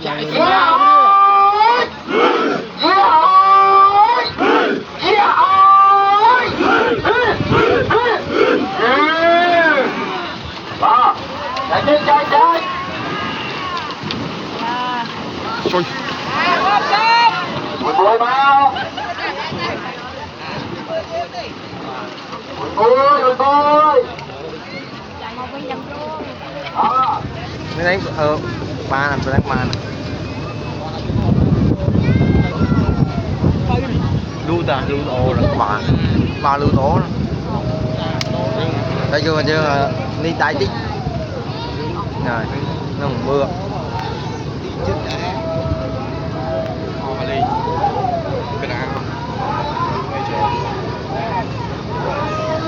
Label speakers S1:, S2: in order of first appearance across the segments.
S1: chạy
S2: Trời.
S3: Bùi bao. Bùi bùi.
S2: Mới đánh ba nè, tôi đánh ba nè. Lưu ta, lưu ồ là ba lưu tố nè. Đây chưa đi tay tích. Rồi, nó một mưa.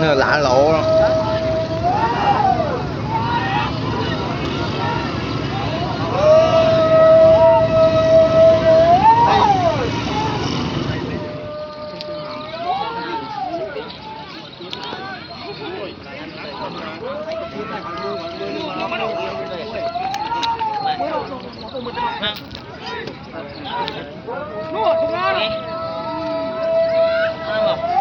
S2: Nó lạ lộ đó.
S1: Nuốt, đúng không?